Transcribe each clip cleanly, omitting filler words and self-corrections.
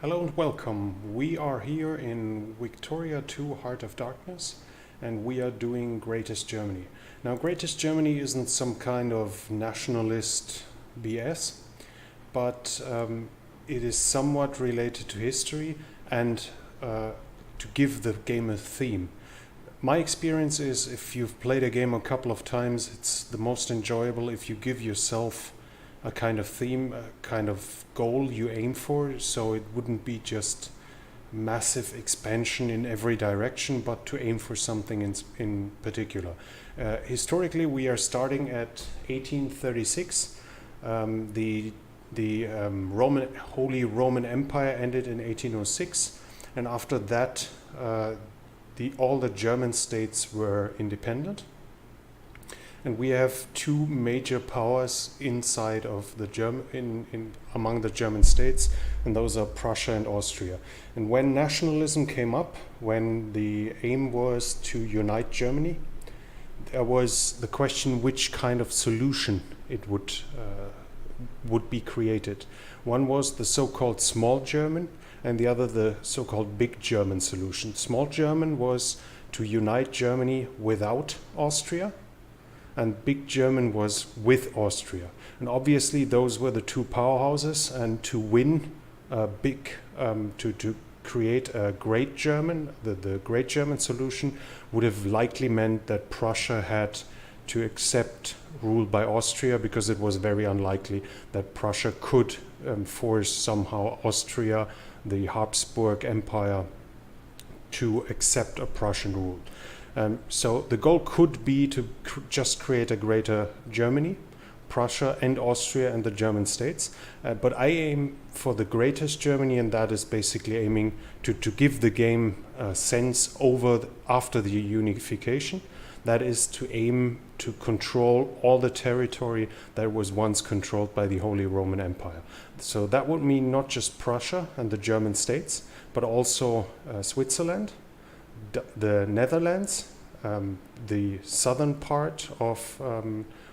Hello and welcome. We are here in Victoria 2 Heart of Darkness and we are doing Greatest Germany. Now Greatest Germany isn't some kind of nationalist BS, but it is somewhat related to history and to give the game a theme. My experience is if you've played a game a couple of times, it's the most enjoyable if you give yourself a kind of theme, a kind of goal you aim for, so it wouldn't be just massive expansion in every direction, but to aim for something in particular. Historically, we are starting at 1836. The Holy Roman Empire ended in 1806, and after that, all the German states were independent. And we have two major powers inside of the among the German states, and those are Prussia and Austria. And when nationalism came up, when the aim was to unite Germany, there was the question which kind of solution it would be created. One was the so-called small German, and the other the so-called big German solution. Small German was to unite Germany without Austria, and Big German was with Austria. And obviously those were the two powerhouses, and to win to create a Great German, the Great German solution would have likely meant that Prussia had to accept rule by Austria, because it was very unlikely that Prussia could force somehow Austria, the Habsburg Empire, to accept a Prussian rule. So the goal could be to just create a greater Germany, Prussia and Austria and the German states. But I aim for the greatest Germany, and that is basically aiming to give the game a sense after the unification. That is to aim to control all the territory that was once controlled by the Holy Roman Empire. So that would mean not just Prussia and the German states, but also Switzerland, the Netherlands, the southern part of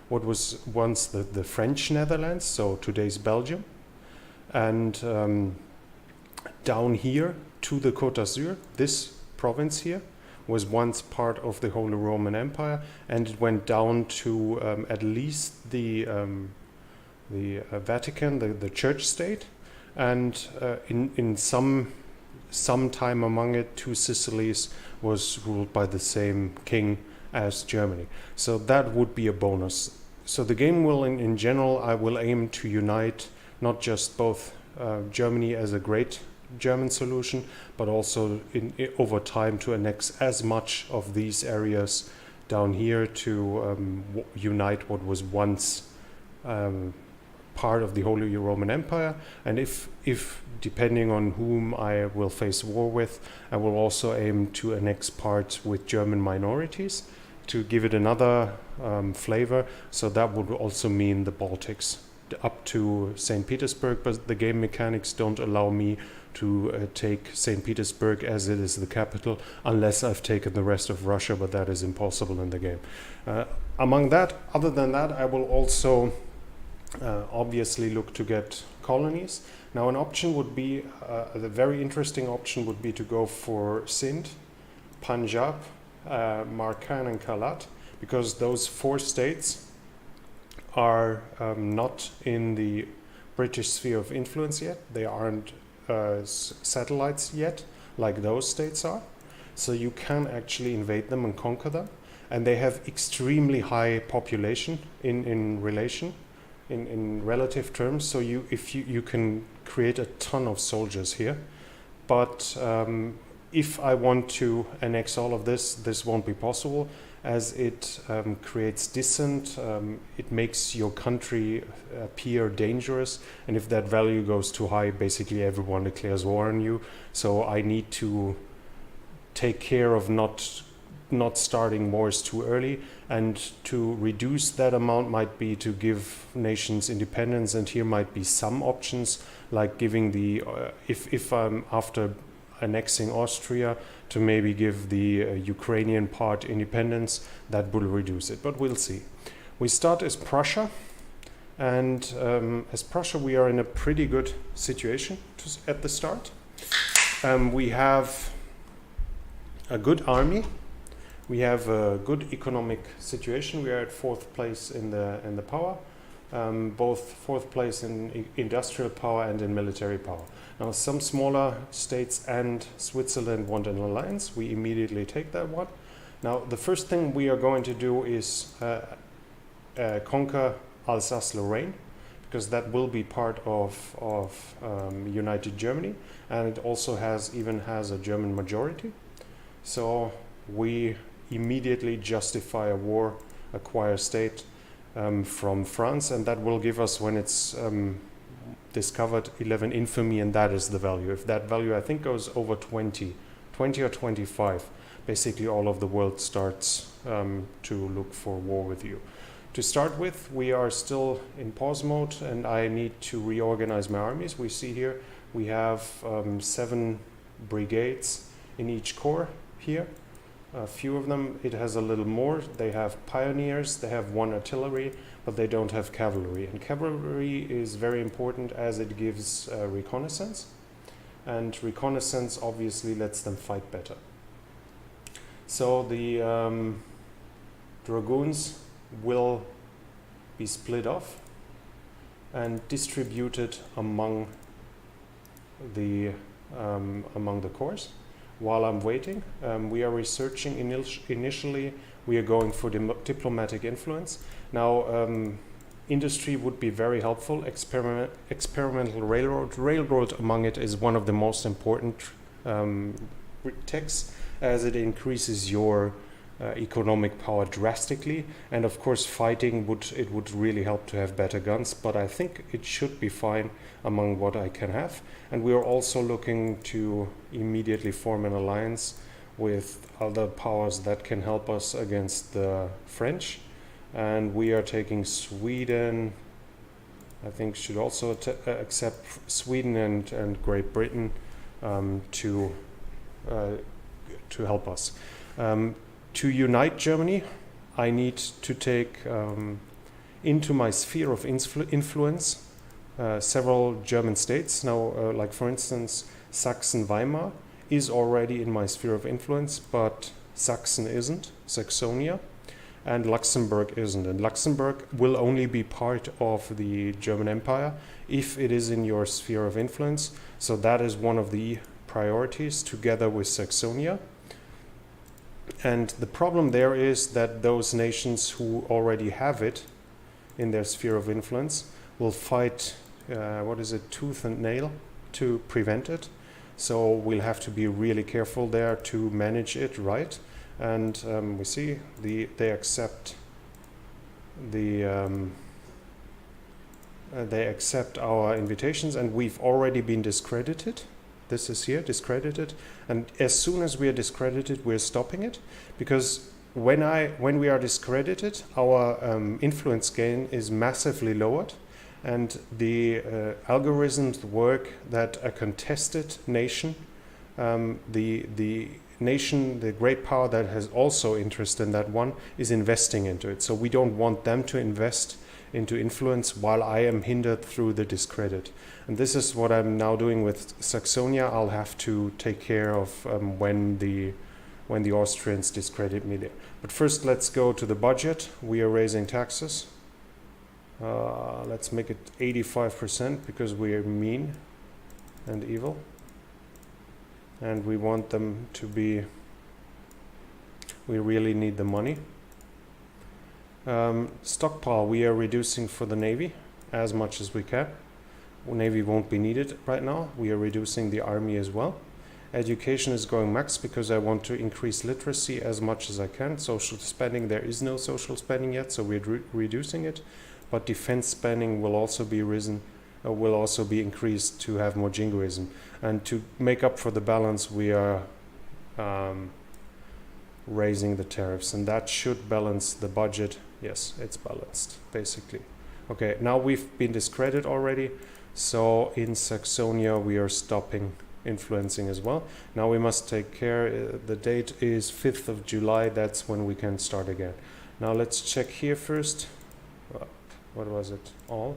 what was once the French Netherlands, so today's Belgium, and down here to the Côte d'Azur. This province here was once part of the Holy Roman Empire, and it went down to at least the Vatican, the church state, and in some time among it, two Sicilies was ruled by the same king as Germany. So that would be a bonus. So the game will, in general, I will aim to unite not just both Germany as a great German solution, but also over time to annex as much of these areas down here to unite what was once part of the Holy Roman Empire. And if depending on whom I will face war with, I will also aim to annex parts with German minorities to give it another flavor. So that would also mean the Baltics up to St. Petersburg, but the game mechanics don't allow me to take St. Petersburg as it is the capital, unless I've taken the rest of Russia, but that is impossible in the game. Other than that, I will also obviously look to get colonies. Now an option would be, the very interesting option would be to go for Sindh, Punjab, Markan and Kalat, because those four states are not in the British sphere of influence yet. They aren't satellites yet, like those states are. So you can actually invade them and conquer them. And they have extremely high population in relative terms. So you can create a ton of soldiers here. But if I want to annex all of this won't be possible, as it creates dissent. It makes your country appear dangerous, and if that value goes too high, basically everyone declares war on you. So I need to take care of not starting wars too early, and to reduce that amount might be to give nations independence. And here might be some options, like giving the if I'm after annexing Austria, to maybe give the Ukrainian part independence. That will reduce it, but we'll see. We start as Prussia, and as Prussia we are in a pretty good situation at the start. We have a good army. We have a good economic situation. We are at 4th place in the power, both 4th place in industrial power and in military power. Now, some smaller states and Switzerland want an alliance. We immediately take that one. Now, the first thing we are going to do is conquer Alsace-Lorraine, because that will be part of United Germany, and it also even has a German majority. So we immediately justify a war, acquire state from France, and that will give us, when it's discovered, 11 infamy, and that is the value. If that value, I think, goes over 20 or 25, basically all of the world starts to look for war with you. To start with, we are still in pause mode, and I need to reorganize my armies. We see here we have 7 brigades in each corps here. A few of them, it has a little more. They have pioneers, they have 1 artillery, but they don't have cavalry. And cavalry is very important as it gives reconnaissance. And reconnaissance obviously lets them fight better. So the dragoons will be split off and distributed among the corps. While I'm waiting, we are researching. Initially, we are going for diplomatic influence. Now, industry would be very helpful. Experimental railroad among it is one of the most important techs, as it increases your economic power drastically, and of course fighting would really help to have better guns, but I think it should be fine among what I can have. And we are also looking to immediately form an alliance with other powers that can help us against the French, and we are taking Sweden. I think should also accept Sweden and Great Britain to help us. To unite Germany, I need to take into my sphere of influence several German states. Now, like for instance, Saxon-Weimar is already in my sphere of influence, but Saxon isn't, Saxonia, and Luxembourg isn't. And Luxembourg will only be part of the German Empire if it is in your sphere of influence. So that is one of the priorities, together with Saxonia. And the problem there is that those nations who already have it in their sphere of influence will fight, tooth and nail to prevent it. So we'll have to be really careful there to manage it right. And we see they accept our invitations, and we've already been discredited. This is here, discredited, and as soon as we are discredited, we're stopping it, because when we are discredited, our influence gain is massively lowered, and the algorithms work that a contested nation, the nation, the great power that has also interest in that one, is investing into it. So we don't want them to invest into influence while I am hindered through the discredit. And this is what I'm now doing with Saxonia. I'll have to take care of when the Austrians discredit me there. But first, let's go to the budget. We are raising taxes. Let's make it 85% because we are mean and evil. And we want them to be, we really need the money. Stockpile, we are reducing for the Navy as much as we can. Navy won't be needed right now. We are reducing the army as well. Education is going max because I want to increase literacy as much as I can. Social spending, there is no social spending yet, so we're reducing it. But defense spending will also be increased to have more jingoism. And to make up for the balance, we are raising the tariffs, and that should balance the budget. Yes, it's balanced, basically. Okay, now we've been discredited already, so in Saxonia we are stopping influencing as well. Now we must take care, the date is 5th of July, that's when we can start again. Now let's check here first. What was it? All.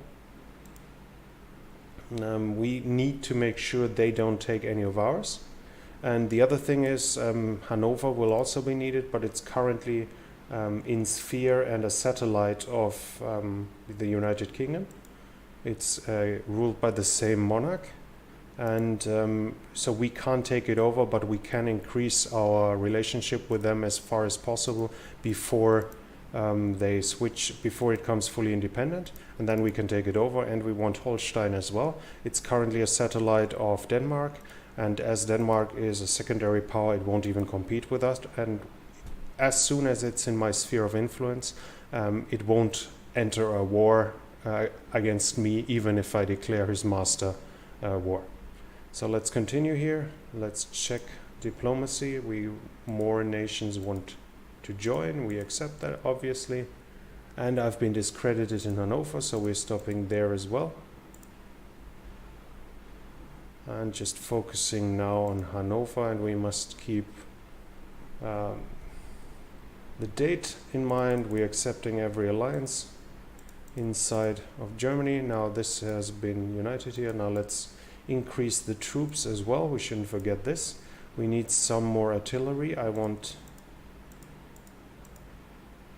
We need to make sure they don't take any of ours. And the other thing is Hanover will also be needed, but it's currently in sphere and a satellite of the United Kingdom. It's ruled by the same monarch, and so we can't take it over, but we can increase our relationship with them as far as possible before they switch, before it comes fully independent, and then we can take it over. And we want Holstein as well. It's currently a satellite of Denmark, and as Denmark is a secondary power, it won't even compete with us. And as soon as it's in my sphere of influence, it won't enter a war against me, even if I declare his master war. So let's continue here. Let's check diplomacy. More nations want to join. We accept that, obviously. And I've been discredited in Hanover, so we're stopping there as well. And just focusing now on Hanover, and we must keep the date in mind. We're accepting every alliance inside of Germany. Now this has been united here. Now let's increase the troops as well. We shouldn't forget this. We need some more artillery. I want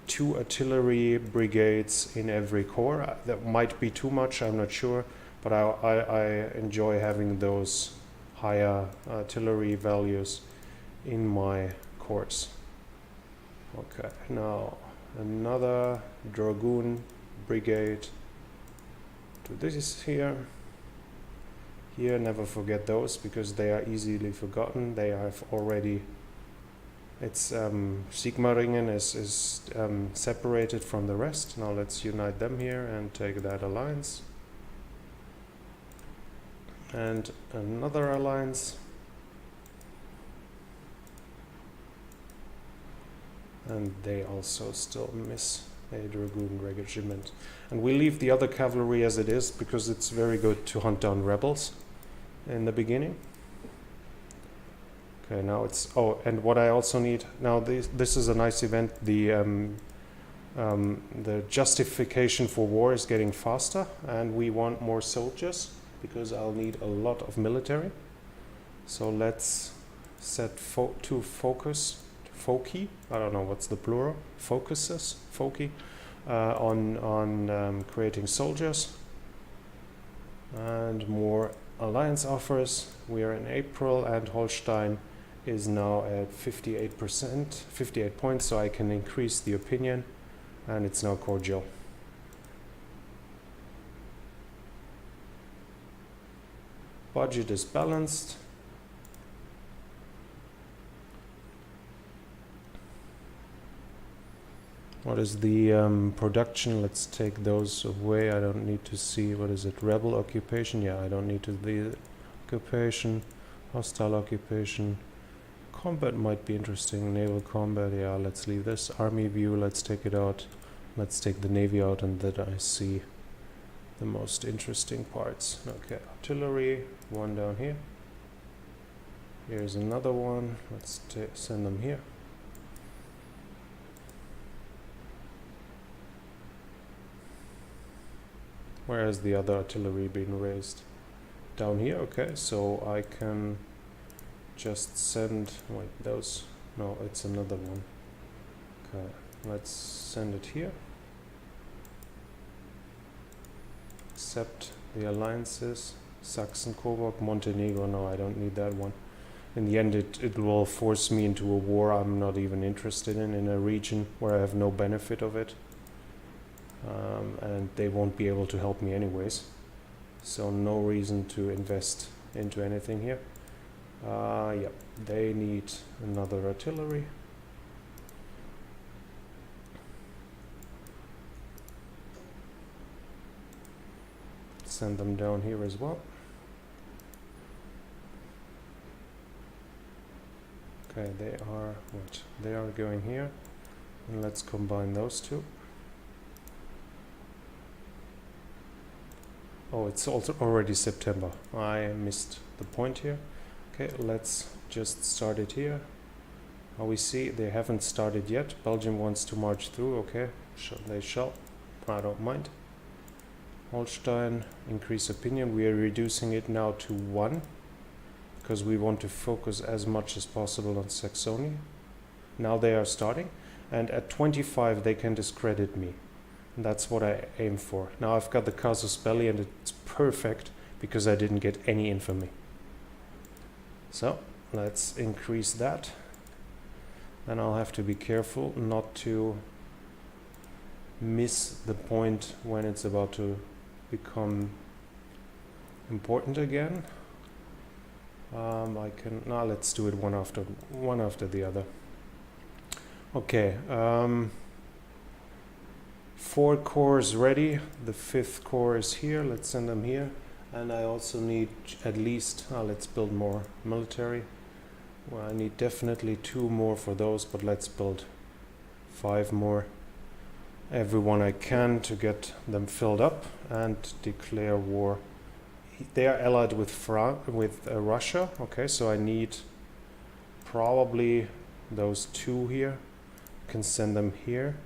2 artillery brigades in every corps. That might be too much, I'm not sure, but I enjoy having those higher artillery values in my corps. Okay, now another dragoon brigade to this here. Here, never forget those, because they are easily forgotten. They have already, it's Sigmaringen is separated from the rest. Now let's unite them here and take that alliance. And another alliance. And they also still miss a dragoon regiment. And we leave the other cavalry as it is, because it's very good to hunt down rebels in the beginning. Okay, now it's, oh, and what I also need, now this is a nice event, the justification for war is getting faster, and we want more soldiers, because I'll need a lot of military. So let's set to focus, foci, I don't know what's the plural, focuses, foci, on creating soldiers and more alliance offers. We are in April, and Holstein is now at 58%, 58 points, so I can increase the opinion, and it's now cordial. Budget is balanced. What is the production? Let's take those away. I don't need to see, what is it, rebel occupation? Yeah, I don't need to be occupation, hostile occupation. Combat might be interesting, naval combat, yeah, let's leave this. Army view, let's take it out. Let's take the navy out, and that I see the most interesting parts. Okay, artillery, one down here. Here's another one, let's send them here. Where has the other artillery been raised? Down here, okay, so I can just send, wait, those, no, it's another one. Okay, let's send it here. Accept the alliances, Saxon-Coburg, Montenegro, no, I don't need that one. In the end, it will force me into a war I'm not even interested in a region where I have no benefit of it. And they won't be able to help me anyways, so no reason to invest into anything here. Yeah, they need another artillery. Send them down here as well. Okay, they are what? They are going here, and let's combine those two. Oh, it's also already September. I missed the point here. Okay, let's just start it here. Now we see they haven't started yet. Belgium wants to march through. Okay, they shall. I don't mind. Holstein, increase opinion. We are reducing it now to 1, because we want to focus as much as possible on Saxony. Now they are starting, and at 25 they can discredit me. And that's what I aim for. Now I've got the casus belli, and it's perfect because I didn't get any infamy. So let's increase that. And I'll have to be careful not to miss the point when it's about to become important again. Now let's do it one after the other. Okay, 4 cores ready. The 5th core is here. Let's send them here. And I also need at least, let's build more military. Well, I need definitely 2 more for those, but let's build 5 more. Everyone I can to get them filled up and declare war. They are allied with Russia. Okay, so I need probably those 2 here. Can send them here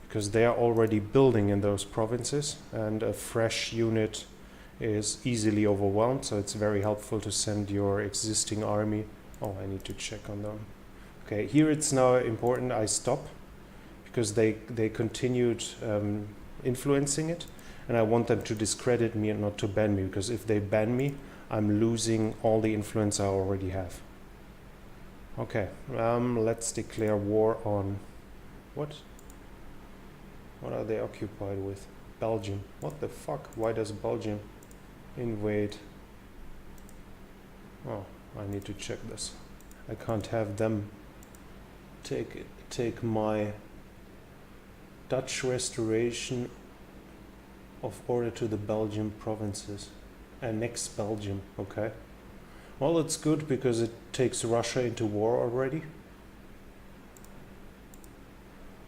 because they are already building in those provinces, and a fresh unit is easily overwhelmed, so it's very helpful to send your existing army. Oh, I need to check on them. Okay, here it's now important I stop because they continued influencing it, and I want them to discredit me and not to ban me, because if they ban me, I'm losing all the influence I already have. Okay, let's declare war on what? What are they occupied with? Belgium. What the fuck? Why does Belgium invade? Oh, I need to check this. I can't have them take my Dutch restoration of order to the Belgian provinces. Annex Belgium, okay. Well, it's good because it takes Russia into war already.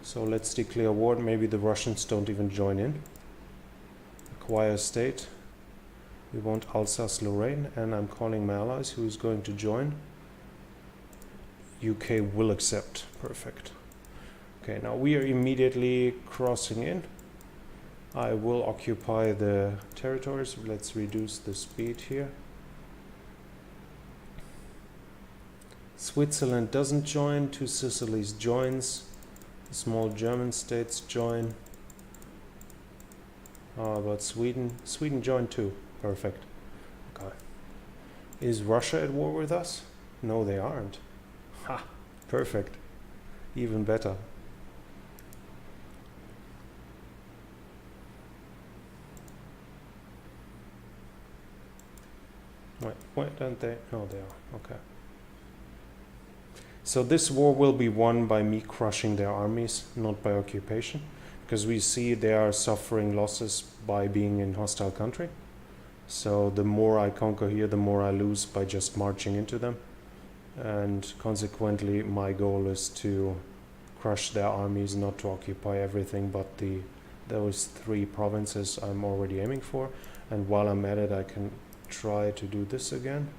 So let's declare war. Maybe the Russians don't even join in. Acquire state. We want Alsace-Lorraine, and I'm calling my allies. Who's going to join? UK will accept. Perfect. Okay, now we are immediately crossing in. I will occupy the territories. Let's reduce the speed here. Switzerland doesn't join. 2 Sicilies joins. The small German states join. How about Sweden? Sweden joined too. Perfect. Okay. Is Russia at war with us? No, they aren't. Ha! Perfect. Even better. Why don't they? No, they are. Okay. So this war will be won by me crushing their armies, not by occupation, because we see they are suffering losses by being in hostile country. So the more I conquer here, the more I lose by just marching into them. And consequently, my goal is to crush their armies, not to occupy everything but those 3 provinces I'm already aiming for. And while I'm at it, I can try to do this again.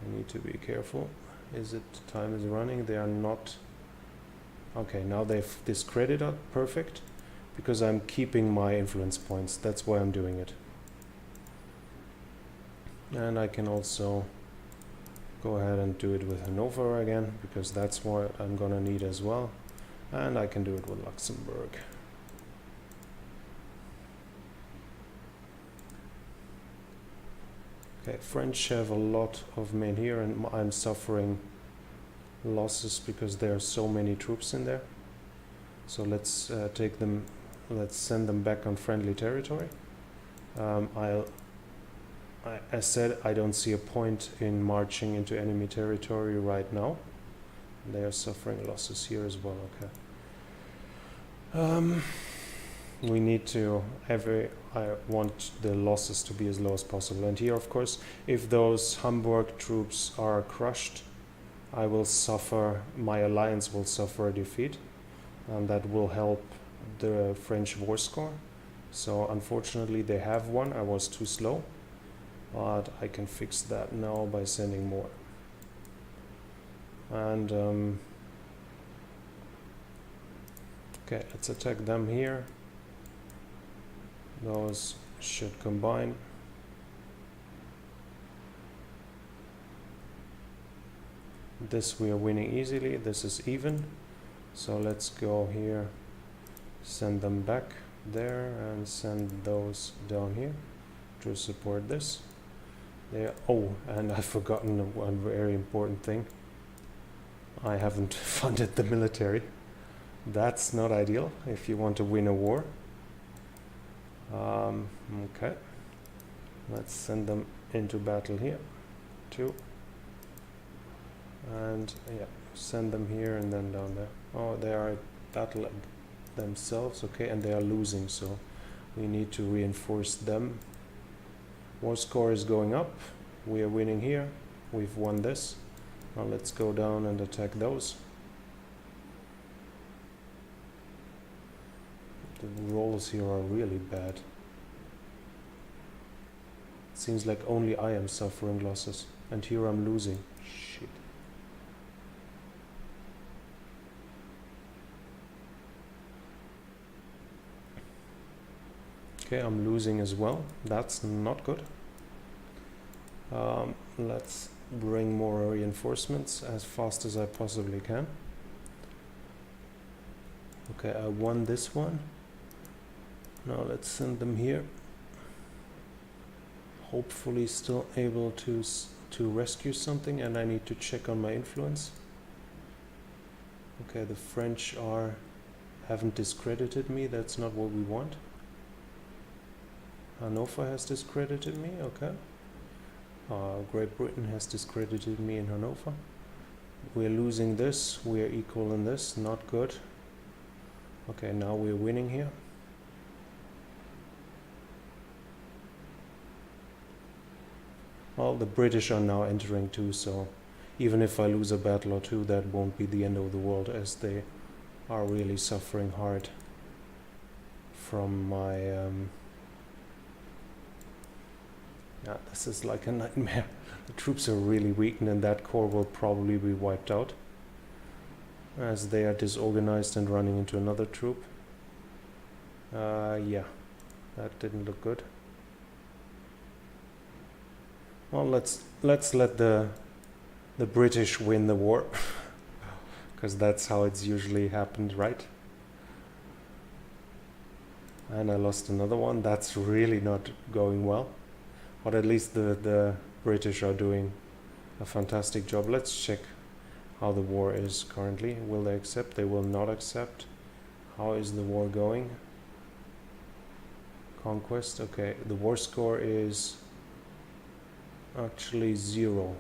I need to be careful. Is it time is running? They are not. Okay, now they've discredited. Perfect, because I'm keeping my influence points. That's why I'm doing it. And I can also go ahead and do it with Hanover again, because that's what I'm gonna need as well. And I can do it with Luxembourg. Okay, French have a lot of men here, and I'm suffering losses because there are so many troops in there. So let's take them. Let's send them back on friendly territory. I said I don't see a point in marching into enemy territory right now. They are suffering losses here as well. Okay. We need to I want the losses to be as low as possible. And here, of course, if those Hamburg troops are crushed, I will suffer, my alliance will suffer a defeat, and that will help the French war score. So unfortunately they have one. I was too slow, but I can fix that now by sending more. And okay, let's attack them here. Those should combine. This we are winning easily. This is even. So let's go here, send them back there, and send those down here to support this. There. Oh, and I've forgotten one very important thing. I haven't funded the military. That's not ideal if you want to win a war. Okay. Let's send them into battle here, too. And yeah, send them here and then down there. Oh, they are at battle themselves, okay, and they are losing, so we need to reinforce them. War score is going up. We are winning here. We've won this. Now let's go down and attack those. The rolls here are really bad. It seems like only I am suffering losses, and here I'm losing. Shit. Okay, I'm losing as well. That's not good. Let's bring more reinforcements as fast as I possibly can. Okay, I won this one. Now let's send them here. Hopefully still able to rescue something, and I need to check on my influence. Okay, the French haven't discredited me. That's not what we want. Hanover has discredited me, okay. Great Britain has discredited me in Hanover. We're losing this, we're equal in this, not good. Okay, now we're winning here. Well, the British are now entering too, so even if I lose a battle or two, that won't be the end of the world, as they are really suffering hard from my... Yeah, this is like a nightmare. The troops are really weak, and then that corps will probably be wiped out, as they are disorganized and running into another troop. Yeah, that didn't look good. Well, let's let the British win the war, because that's how it's usually happened, right? And I lost another one. That's really not going well. But at least the British are doing a fantastic job. Let's check how the war is currently. Will they accept? They will not accept. How is the war going? Conquest. Okay, the war score is actually 0.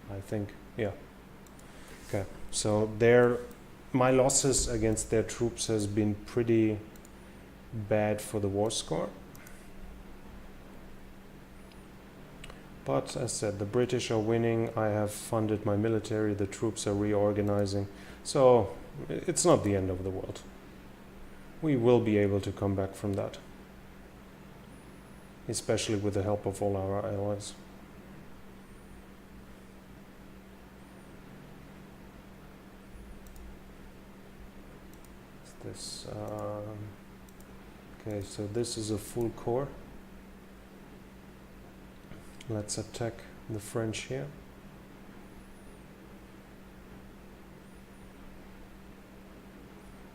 I think. Yeah. Okay. So my losses against their troops has been pretty bad for the war score. But as said, the British are winning. I have funded my military. The troops are reorganizing. So it's not the end of the world. We will be able to come back from that, especially with the help of all our allies. Okay, so this is a full corps. Let's attack the French here.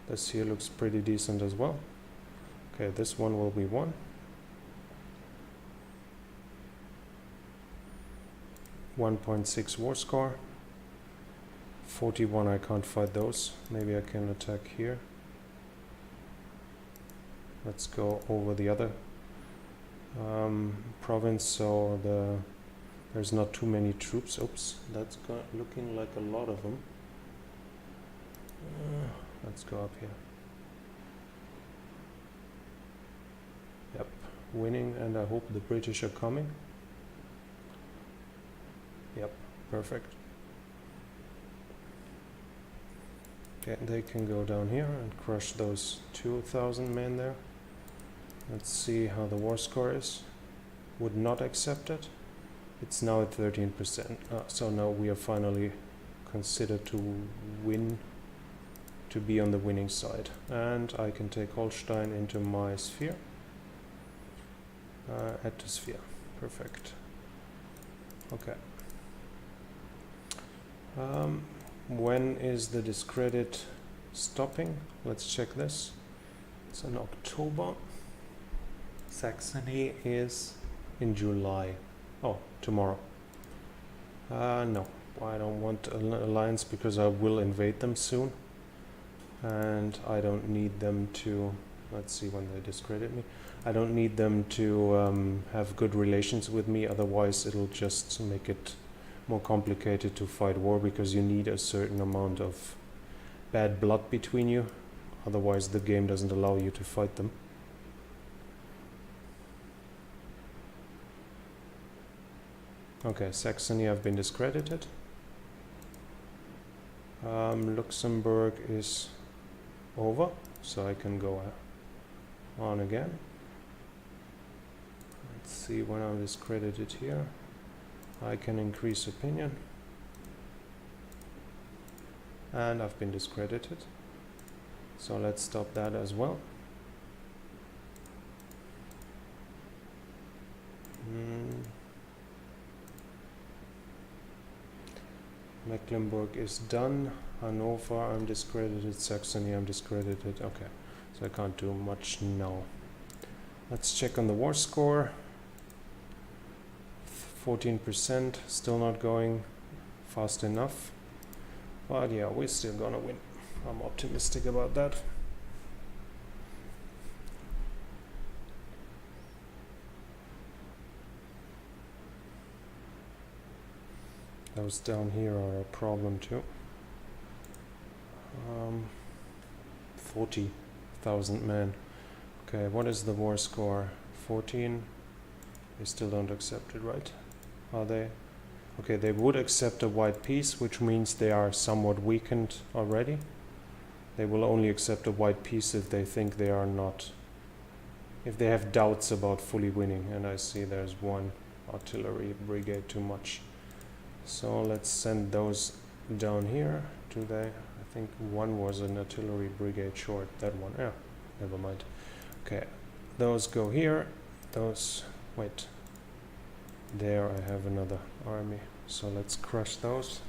This here looks pretty decent as well. Okay, this one will be won. 1.6 war score. 41, I can't fight those. Maybe I can attack here. Let's go over the other province, so there's not too many troops. Oops, that's looking like a lot of them. Let's go up here. Yep, winning, and I hope the British are coming. Yep, perfect. Okay, they can go down here and crush those 2,000 men there. Let's see how the war score is. Would not accept it. It's now at 13%. So now we are finally considered to win, to be on the winning side. And I can take Holstein into my sphere. Add to sphere. Perfect. Okay. When is the discredit stopping? Let's check this. It's in October. Saxony is in July. Oh, tomorrow. No, I don't want an alliance because I will invade them soon. And I don't need them to, let's see when they discredit me. I don't need them to have good relations with me, otherwise it'll just make it more complicated to fight war, because you need a certain amount of bad blood between you, otherwise the game doesn't allow you to fight them. Okay, Saxony have been discredited. Luxembourg is over, so I can go on again. Let's see when I'm discredited here. I can increase opinion. And I've been discredited. So let's stop that as well. Mecklenburg is done. Hanover, I'm discredited. Saxony, I'm discredited. Okay, so I can't do much now. Let's check on the war score. 14%, still not going fast enough. But yeah, we're still gonna win. I'm optimistic about that. Those down here are a problem too. 40,000 men. Okay, what is the war score? 14. They still don't accept it, right? Are they? Okay, they would accept a white peace, which means they are somewhat weakened already. They will only accept a white peace if they think they are not, if they have doubts about fully winning. And I see there's one artillery brigade too much. So let's send those down here. Do they? I think one was an artillery brigade short. That one, yeah, never mind. Okay, those go here. Those, wait. There I have another army. So let's crush those.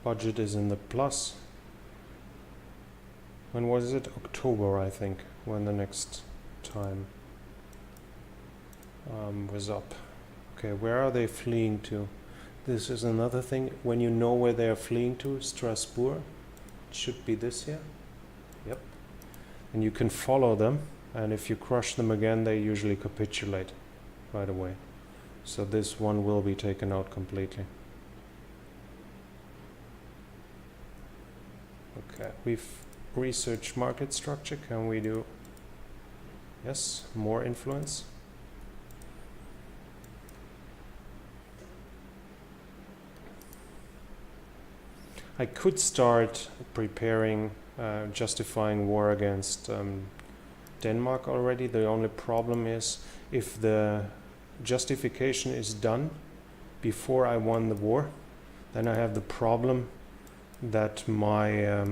Budget is in the plus. When was it? October, I think, when the next time was up. Okay, where are they fleeing to? This is another thing. When you know where they are fleeing to, Strasbourg, it should be this here. Yep. And you can follow them, and if you crush them again, they usually capitulate right away. So this one will be taken out completely. Okay, we've researched market structure. Can we do, yes, more influence? I could start preparing, justifying war against Denmark already. The only problem is if the justification is done before I won the war, then I have the problem that my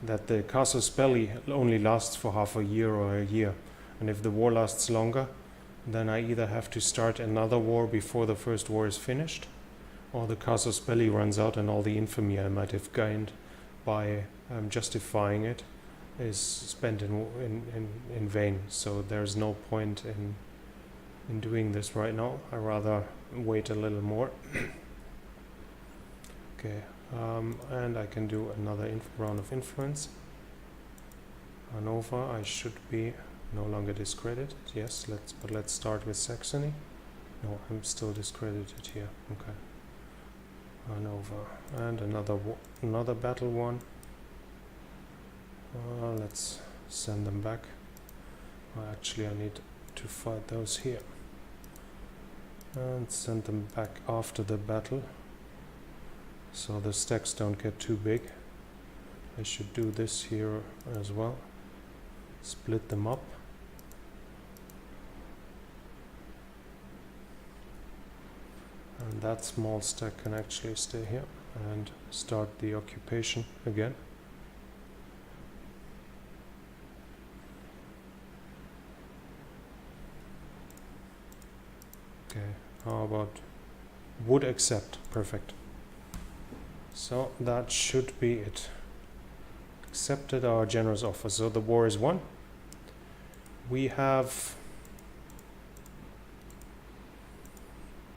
that the casus belli only lasts for half a year or a year, and if the war lasts longer, then I either have to start another war before the first war is finished, or the casus belli runs out and all the infamy I might have gained by justifying it is spent in vain. So there's no point in doing this right now. I rather wait a little more. Okay, and I can do another round of influence. Hanover, I should be no longer discredited. Yes, let's start with Saxony. No, I'm still discredited here. Okay. Hanover, and another battle one. Let's send them back. Actually, I need to fight those here and send them back after the battle, so the stacks don't get too big. I should do this here as well. Split them up. And that small stack can actually stay here and start the occupation again. Okay, how about would accept? Perfect. So that should be it. Accepted our generous offer. So the war is won. We have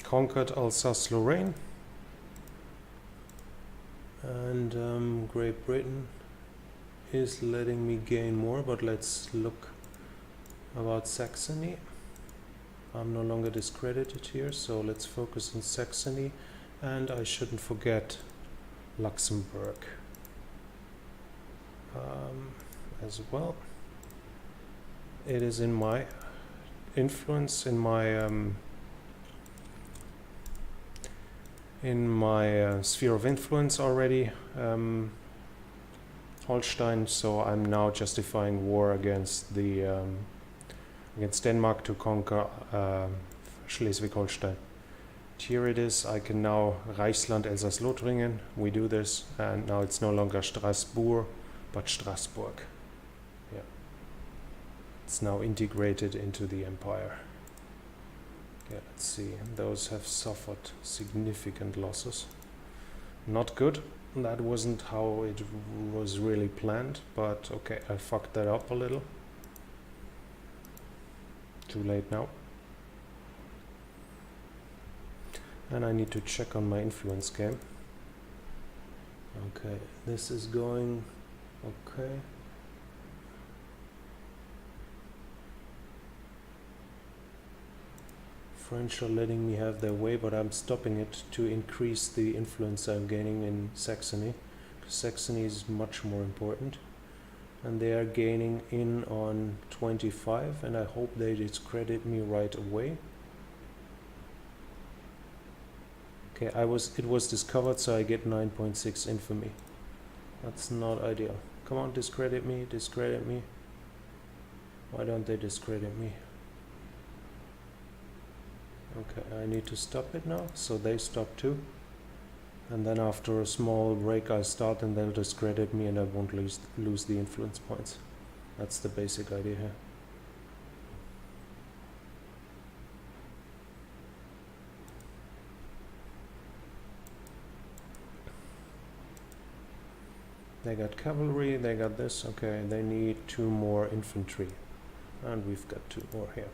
conquered Alsace-Lorraine. And Great Britain is letting me gain more, but let's look about Saxony. I'm no longer discredited here, so let's focus on Saxony, and I shouldn't forget Luxembourg as well. It is in my influence, in my sphere of influence already, Holstein. So I'm now justifying war against the against Denmark to conquer Schleswig-Holstein. Here it is. I can now Reichsland Elsass-Lothringen. We do this, and now it's no longer Strasbourg, but Strasbourg. Yeah, it's now integrated into the empire. Okay, let's see. Those have suffered significant losses. Not good. That wasn't how it was really planned, but okay, I fucked that up a little. Too late now. And I need to check on my influence game. Okay, this is going okay. French are letting me have their way, but I'm stopping it to increase the influence I'm gaining in Saxony. Because Saxony is much more important. And they are gaining in on 25, and I hope they discredit me right away. Okay, it was discovered, so I get 9.6 infamy. That's not ideal. Come on, discredit me, discredit me. Why don't they discredit me? Okay, I need to stop it now, so they stop too. And then after a small break I start, and they'll discredit me and I won't lose the influence points. That's the basic idea here. They got cavalry, they got this, okay, they need 2 more infantry. And we've got 2 more here.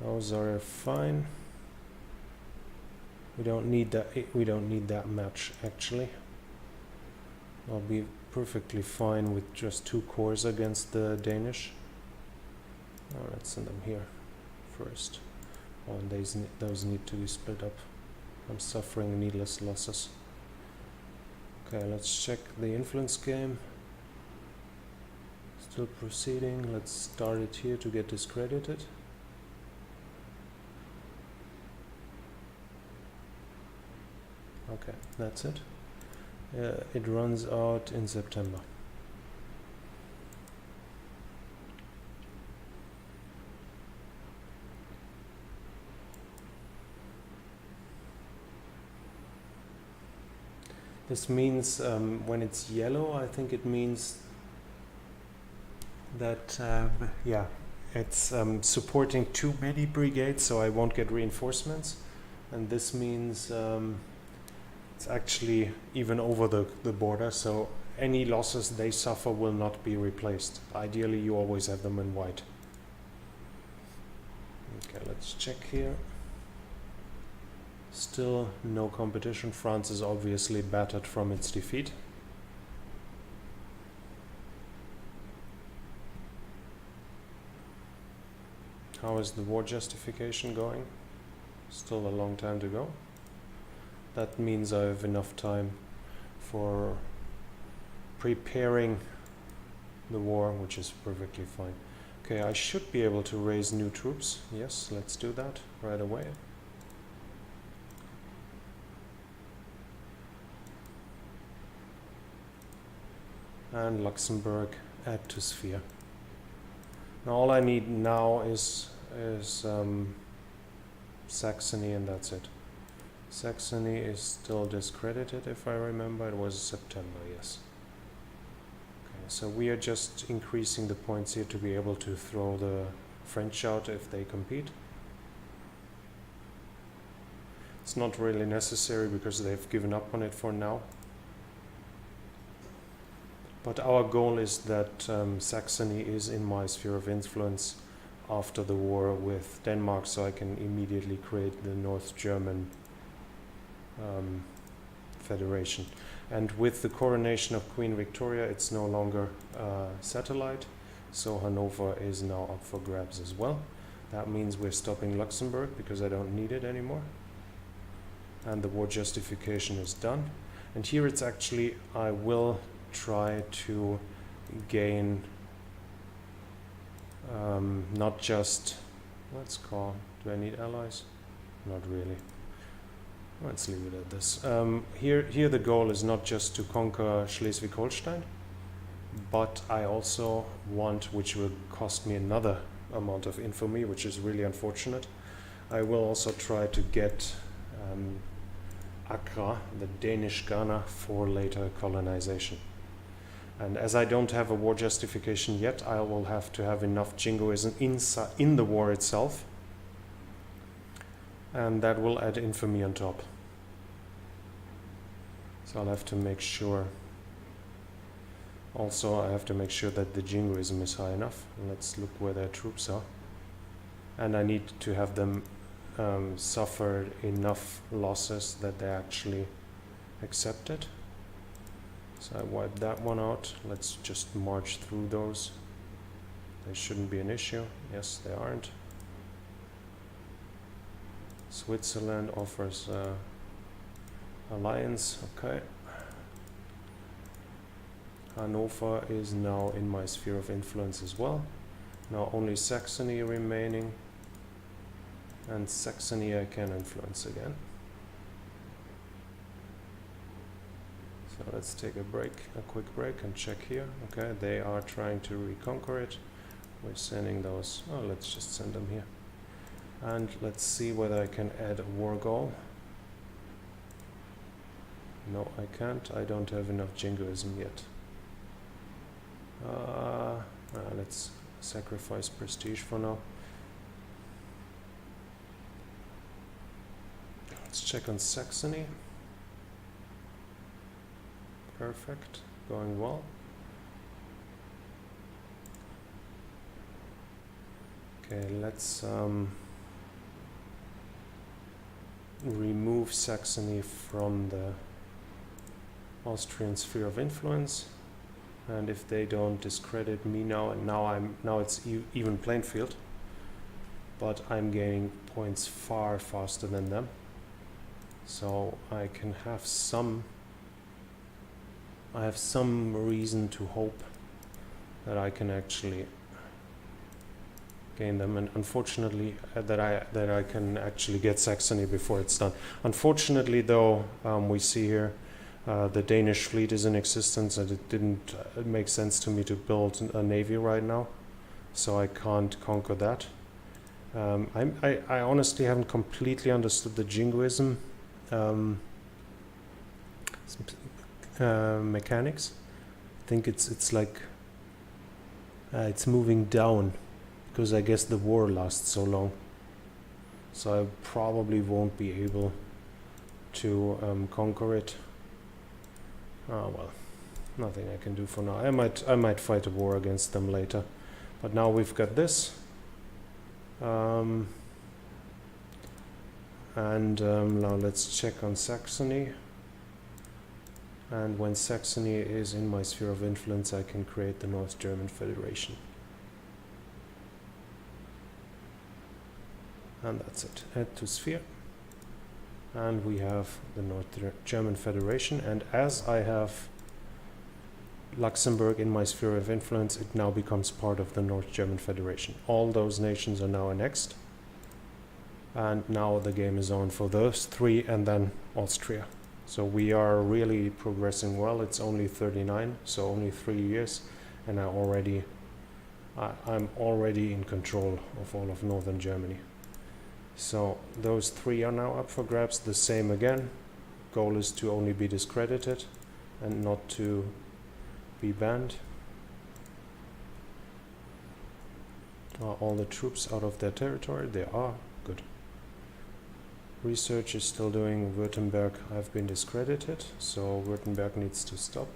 Those are fine. We don't need that much actually. I'll be perfectly fine with just 2 corps against the Danish. Oh, let's send them here first. Oh, and those need to be split up. I'm suffering needless losses. Okay, let's check the influence game. Still proceeding. Let's start it here to get discredited. Okay, that's it. It runs out in September. This means when it's yellow, I think it means that yeah, it's supporting too many brigades, so I won't get reinforcements. And this means it's actually even over the border, so any losses they suffer will not be replaced. Ideally, you always have them in white. Okay, let's check here. Still no competition. France is obviously battered from its defeat. How is the war justification going? Still a long time to go. That means I have enough time for preparing the war, which is perfectly fine. Okay, I should be able to raise new troops. Yes, let's do that right away. And Luxembourg, add to sphere. Now all I need now is Saxony, and that's it. Saxony is still discredited, if I remember. It was September, yes. Okay, so we are just increasing the points here to be able to throw the French out if they compete. It's not really necessary because they've given up on it for now. But our goal is that Saxony is in my sphere of influence after the war with Denmark, so I can immediately create the North German Federation. And with the coronation of Queen Victoria, it's no longer satellite, so Hanover is now up for grabs as well. That means we're stopping Luxembourg because I don't need it anymore. And the war justification is done. And here it's actually, I will try to gain not just, let's call, do I need allies? Not really. Let's leave it at this. Here the goal is not just to conquer Schleswig-Holstein, but I also want, which will cost me another amount of infamy, which is really unfortunate, I will also try to get Accra, the Danish Ghana, for later colonization. And as I don't have a war justification yet, I will have to have enough jingoism in the war itself, and that will add infamy on top. So I'll have to make sure. Also, I have to make sure that the jingoism is high enough. Let's look where their troops are. And I need to have them suffer enough losses that they actually accept it. So I wipe that one out. Let's just march through those. They shouldn't be an issue. Yes, they aren't. Switzerland offers alliance. Okay. Hanover is now in my sphere of influence as well. Now only Saxony remaining. And Saxony I can influence again. So let's take a quick break and check here. Okay, they are trying to reconquer it. We're sending those, oh, let's just send them here. And let's see whether I can add a war goal. No, I can't. I don't have enough jingoism yet. Let's sacrifice prestige for now. Let's check on Saxony. Perfect, going well. Okay, let's remove Saxony from the Austrian sphere of influence, and if they don't discredit me now, and now it's even playing field, but I'm gaining points far faster than them, so I can have some. I have some reason to hope that I can actually gain them, and unfortunately that I can actually get Saxony before it's done. Unfortunately, though, we see here the Danish fleet is in existence, and it didn't make sense to me to build a navy right now, so I can't conquer that. I honestly haven't completely understood the jingoism mechanics. I think it's like it's moving down because I guess the war lasts so long, so I probably won't be able to conquer it. Oh well, nothing I can do for now. I might fight a war against them later, but now we've got this, and now let's check on Saxony. And when Saxony is in my sphere of influence, I can create the North German Federation. And that's it. Add to sphere. And we have the North German Federation. And as I have Luxembourg in my sphere of influence, it now becomes part of the North German Federation. All those nations are now annexed. And now the game is on for those three and then Austria. So we are really progressing well. It's only 39, so only 3 years, and I'm already in control of all of northern Germany. So those three are now up for grabs. The same again. Goal is to only be discredited and not to be banned. Are all the troops out of their territory? They are. Good. research is still doing. Württemberg, I've been discredited, so Württemberg needs to stop.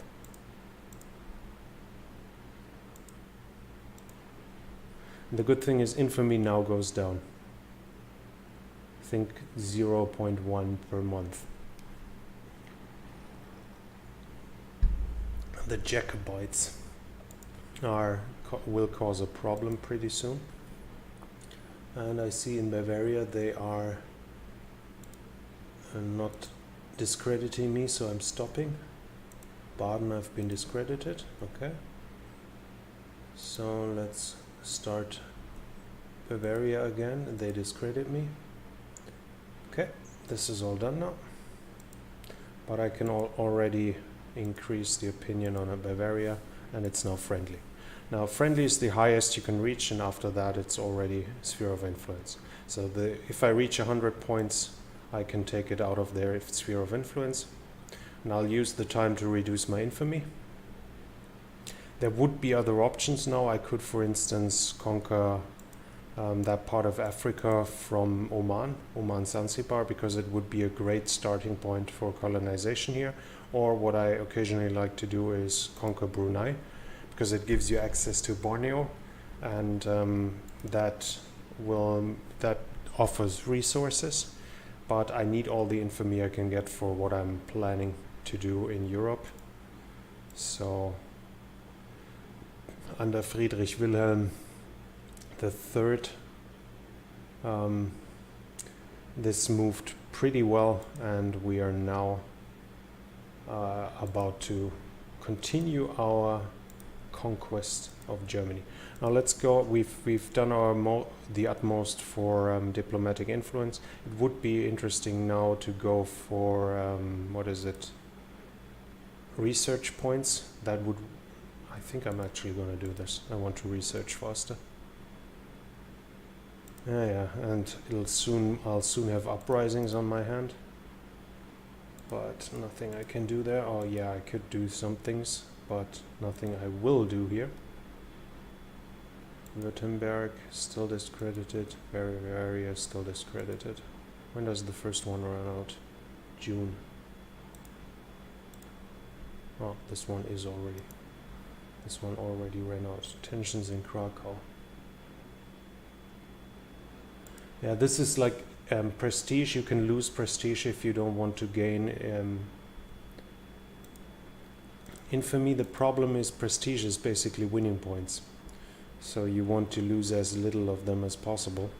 The good thing is infamy now goes down. I think 0.1 per month. The Jacobites will cause a problem pretty soon. And I see in Bavaria they are not discrediting me, so I'm stopping. Baden, I've been discredited. Okay. So let's start Bavaria again. They discredit me. Okay, this is all done now. But I can already increase the opinion on a Bavaria, and it's now friendly. Now friendly is the highest you can reach, and after that it's already sphere of influence. So if I reach 100 points, I can take it out of their sphere of influence, and I'll use the time to reduce my infamy. There would be other options now. I could, for instance, conquer that part of Africa from Oman Zanzibar, because it would be a great starting point for colonization here. Or what I occasionally like to do is conquer Brunei, because it gives you access to Borneo, and that offers resources. But I need all the infamy I can get for what I'm planning to do in Europe. So under Friedrich Wilhelm III, this moved pretty well, and we are now about to continue our conquest of Germany. Now let's go. We've done the utmost for diplomatic influence. It would be interesting now to go for research points. That would. I think I'm actually going to do this. I want to research faster. Yeah, and I'll soon have uprisings on my hand. But nothing I can do there. Oh yeah, I could do some things, but nothing I will do here. Württemberg still discredited. Bavaria still discredited. When does the first one run out? June. Oh, this one already ran out. Tensions in Krakow. Yeah, this is like prestige. You can lose prestige if you don't want to gain infamy. The problem is prestige is basically winning points. So you want to lose as little of them as possible.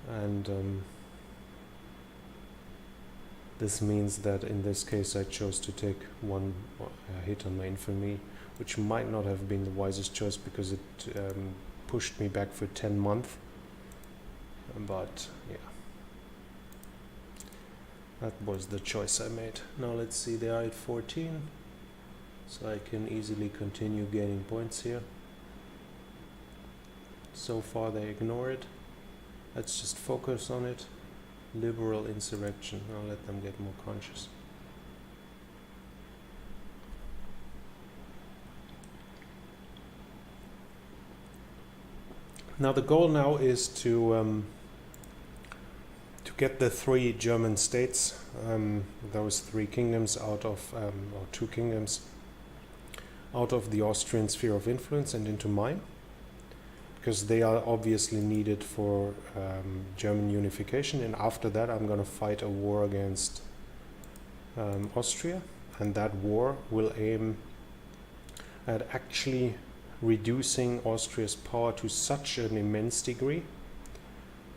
And this means that in this case I chose to take one hit on my infamy, which might not have been the wisest choice, because it pushed me back for 10 months. But yeah, that was the choice I made. Now let's see, they are at 14, so I can easily continue gaining points here. So far they ignore it. Let's just focus on it. Liberal insurrection. I'll let them get more conscious. Now the goal now is to get the 3 German states, those 3 kingdoms out of, or 2 kingdoms, out of the Austrian sphere of influence and into mine, because they are obviously needed for German unification. And after that I'm going to fight a war against Austria, and that war will aim at actually reducing Austria's power to such an immense degree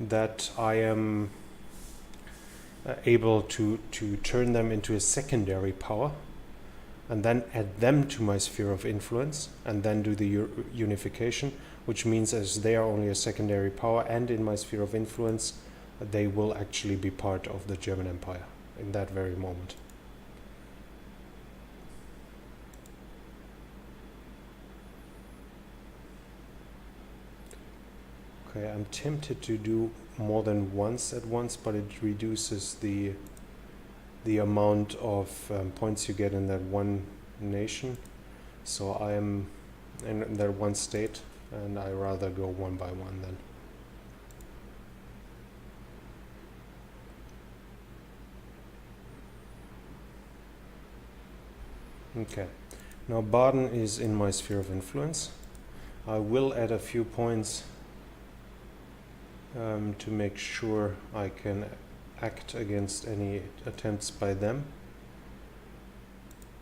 that I am able to turn them into a secondary power, and then add them to my sphere of influence, and then do the unification, which means as they are only a secondary power and in my sphere of influence, they will actually be part of the German Empire in that very moment. Okay, I'm tempted to do more than once at once, but it reduces the amount of points you get in that one nation. So I am in that one state, and I rather go one by one then. Okay, now Baden is in my sphere of influence. I will add a few points to make sure I can act against any attempts by them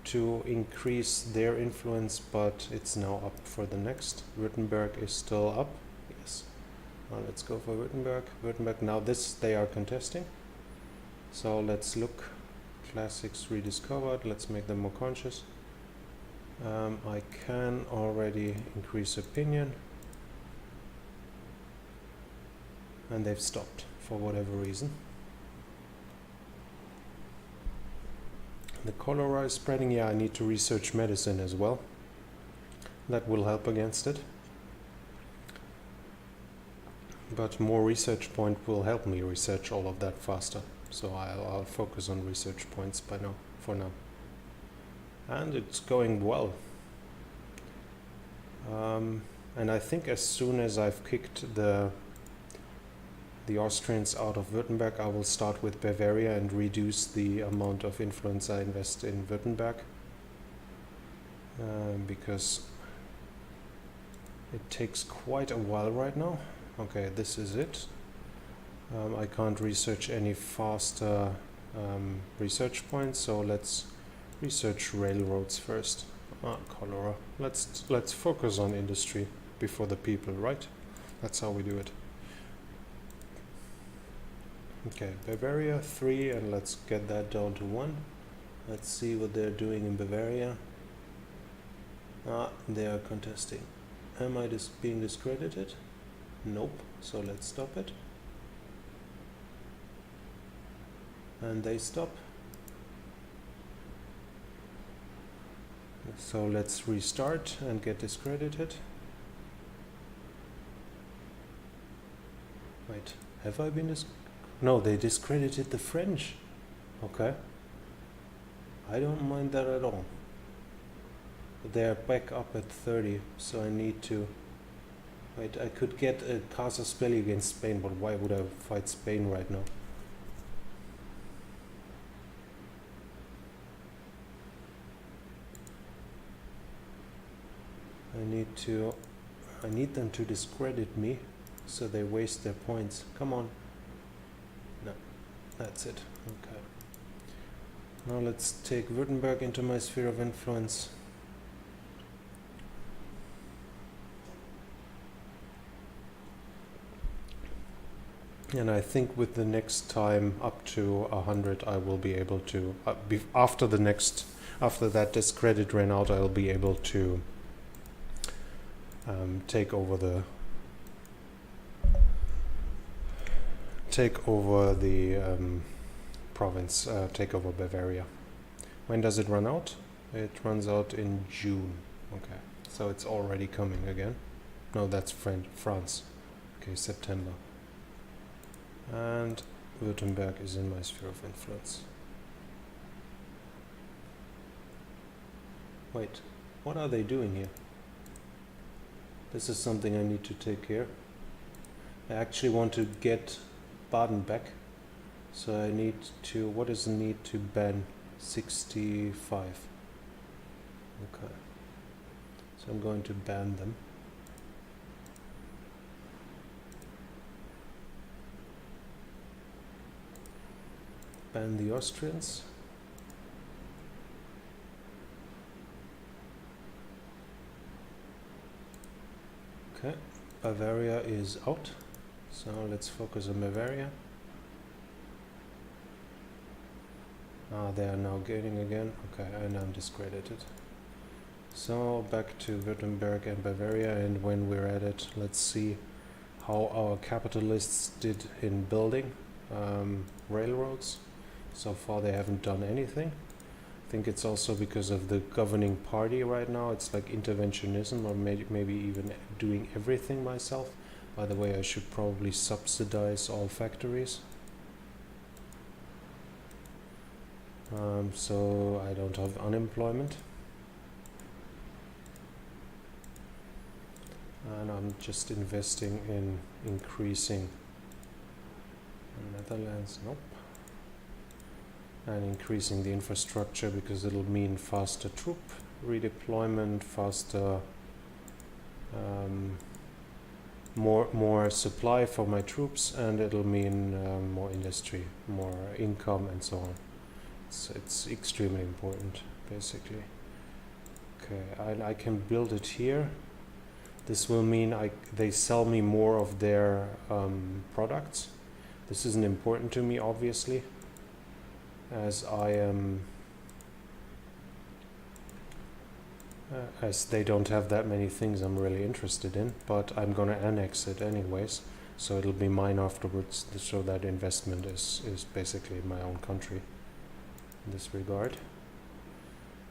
to increase their influence, but it's now up for the next. Württemberg is still up. Yes. Now let's go for Württemberg. Württemberg, now this they are contesting. So let's look. Classics rediscovered. Let's make them more conscious. I can already increase opinion. And they've stopped for whatever reason. The cholera is spreading. Yeah, I need to research medicine as well. That will help against it. But more research point will help me research all of that faster. So I'll focus on research points for now. And it's going well. And I think as soon as I've kicked the Austrians out of Württemberg, I will start with Bavaria and reduce the amount of influence I invest in Württemberg. Because it takes quite a while right now. Okay, this is it. I can't research any faster research points, so let's research railroads first. Cholera. Let's focus on industry before the people, right? That's how we do it. Okay, Bavaria 3, and let's get that down to 1. Let's see what they're doing in Bavaria. They are contesting. Am I being discredited? Nope, so let's stop it. And they stop. So let's restart and get discredited. Wait, have I been No, they discredited the French. Okay. I don't mind that at all. They're back up at 30, so I need to... Wait, I could get a casus belli against Spain, but why would I fight Spain right now? I need them to discredit me, so they waste their points. Come on. No, that's it. Okay. Now let's take Württemberg into my sphere of influence. And I think with the next time up to 100, I will be able to, after that discredit ran out, I'll be able to take over the province, take over Bavaria. When does it run out? It runs out in June. Okay, so it's already coming again. No, that's France. Okay, September. And Württemberg is in my sphere of influence. Wait, what are they doing here? This is something I need to take care. I actually want to get Baden back. So I need to, what is the need to ban 65? Okay. So I'm going to ban them. Ban the Austrians. Okay, Bavaria is out, so let's focus on Bavaria. They are now gaining again. Okay, and I'm discredited. So back to Württemberg and Bavaria, and when we're at it, let's see how our capitalists did in building railroads. So far they haven't done anything. I think it's also because of the governing party right now. It's like interventionism, or maybe even doing everything myself. By the way, I should probably subsidize all factories. So I don't have unemployment. And I'm just investing in increasing Netherlands. Nope. and increasing the infrastructure, because it'll mean faster troop redeployment, faster more supply for my troops, and it'll mean more industry, more income, and so on. It's extremely important, basically. Okay, I can build it here. This will mean they sell me more of their products. This isn't important to me, obviously, as I am as they don't have that many things I'm really interested in, but I'm gonna annex it anyways, so it'll be mine afterwards, so that investment is basically in my own country in this regard.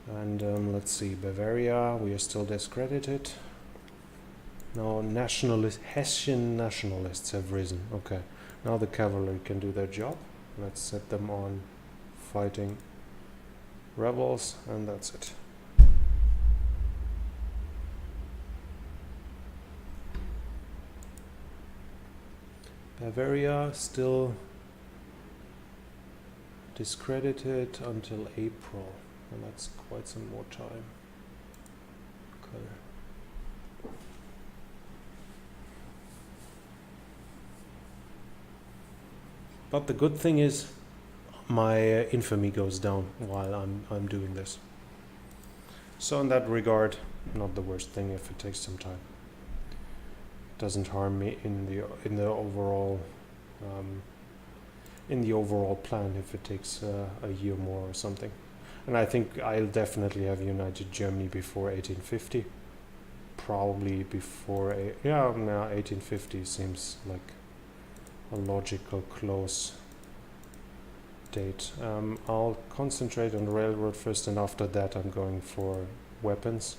And let's see, Bavaria, we are still discredited. Now Hessian nationalists have risen. Okay, now the cavalry can do their job. Let's set them on fighting rebels, and that's it. Bavaria still discredited until April, and that's quite some more time. Okay. But the good thing is my infamy goes down while I'm doing this. So in that regard, not the worst thing if it takes some time. Doesn't harm me in the overall plan if it takes a year more or something. And I think I'll definitely have united Germany before 1850. Probably before 1850 seems like a logical close date. I'll concentrate on the railroad first, and after that I'm going for weapons,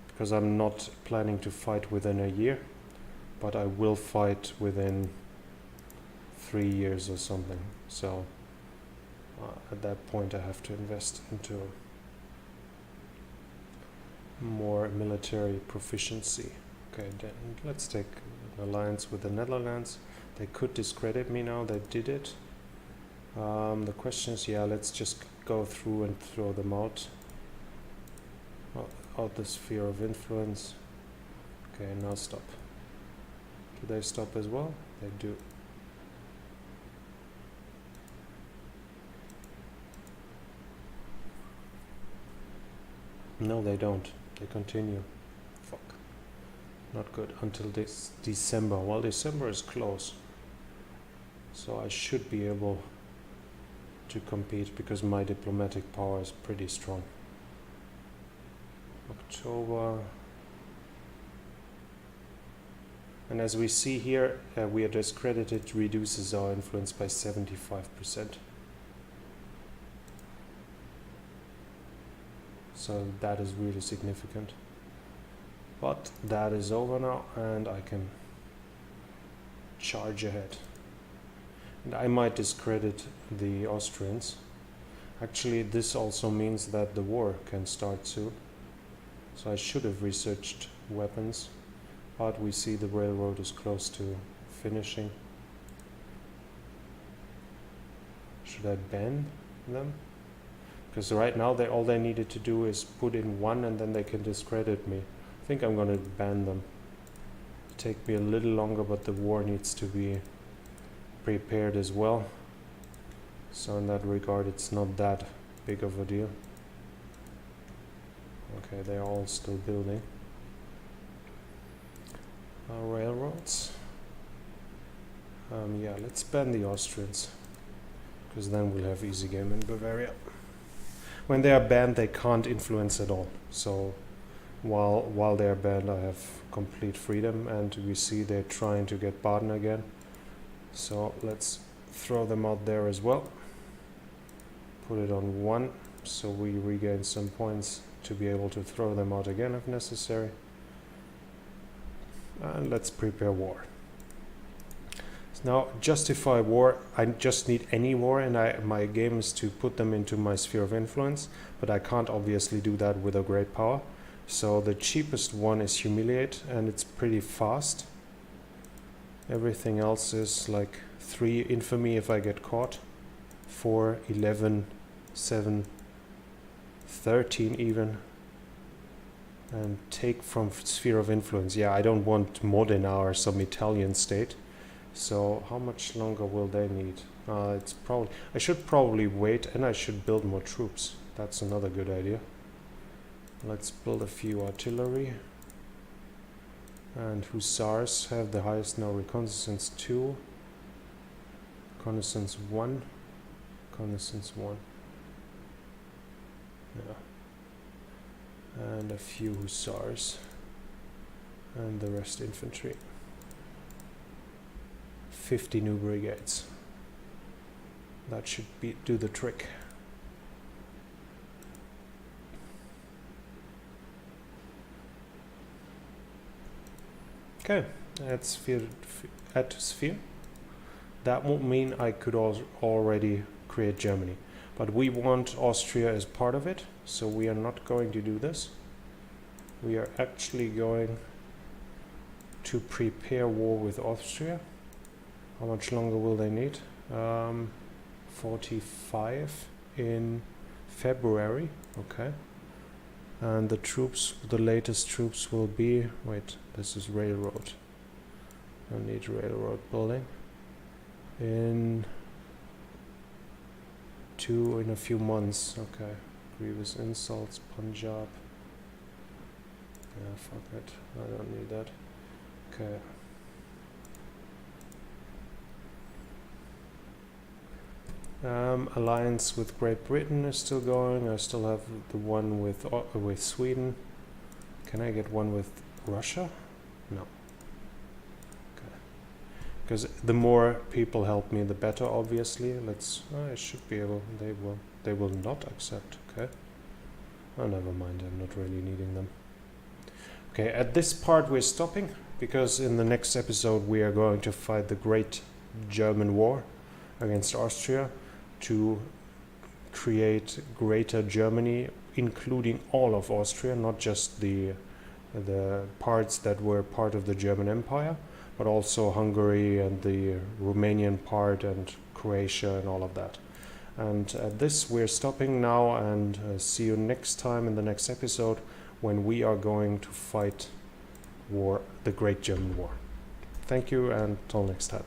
because I'm not planning to fight within a year, but I will fight within 3 years or something. So at that point I have to invest into more military proficiency. Okay, then let's take an alliance with the Netherlands. They could discredit me now, they did it. The question is, let's just go through and throw them out the sphere of influence. Okay, now stop. Do they stop as well? They do. No, they don't. They continue. Fuck. Not good. Until this December. Well, December is close. So I should be able to compete, because my diplomatic power is pretty strong. October. And as we see here, we are discredited, reduces our influence by 75%. So that is really significant. But that is over now, and I can charge ahead. And I might discredit the Austrians. Actually, this also means that the war can start soon. So I should have researched weapons. But we see the railroad is close to finishing. Should I ban them? Because right now all they needed to do is put in one, and then they can discredit me. I think I'm going to ban them. It'll take me a little longer, but the war needs to be prepared as well. So in that regard, it's not that big of a deal. Okay, they're all still building. Railroads. Let's ban the Austrians, because then we'll have easy game in Bavaria. When they are banned, they can't influence at all. So while they are banned, I have complete freedom, and we see they're trying to get Baden again. So let's throw them out there as well. Put it on 1, so we regain some points to be able to throw them out again if necessary. And let's prepare war. So now, justify war. I just need any war, and my game is to put them into my sphere of influence, but I can't obviously do that with a great power. So the cheapest one is humiliate, and it's pretty fast. Everything else is like 3 infamy if I get caught, 4, 11 713 even, and take from sphere of influence. Yeah, I don't want Modena or some Italian state. So how much longer will they need? It's probably, I should probably wait, and I should build more troops. That's another good idea. Let's build a few artillery. And hussars have the highest now. Reconnaissance 2, reconnaissance 1, reconnaissance 1. Yeah. And a few hussars, and the rest infantry. 50 new brigades. That should do the trick. Okay, add sphere, add to sphere. That won't mean I could already create Germany, but we want Austria as part of it, so we are not going to do this. We are actually going to prepare war with Austria. How much longer will they need? 45 in February, okay. And the troops, the latest troops will be, wait, this is railroad. I need railroad building. In a few months, okay. Grievous insults, Punjab. Yeah, fuck it, I don't need that. Okay. Alliance with Great Britain is still going. I still have the one with Sweden. Can I get one with Russia? No. Okay. Because the more people help me, the better. Obviously, I should be able. They will not accept. Okay. Oh, never mind. I'm not really needing them. Okay. At this part, we're stopping because in the next episode we are going to fight the Great German War against Austria, to create Greater Germany, including all of Austria, not just the parts that were part of the German Empire, but also Hungary and the Romanian part and Croatia and all of that. And at this we're stopping now, and see you next time in the next episode when we are going to fight the Great German War. Thank you, and till next time.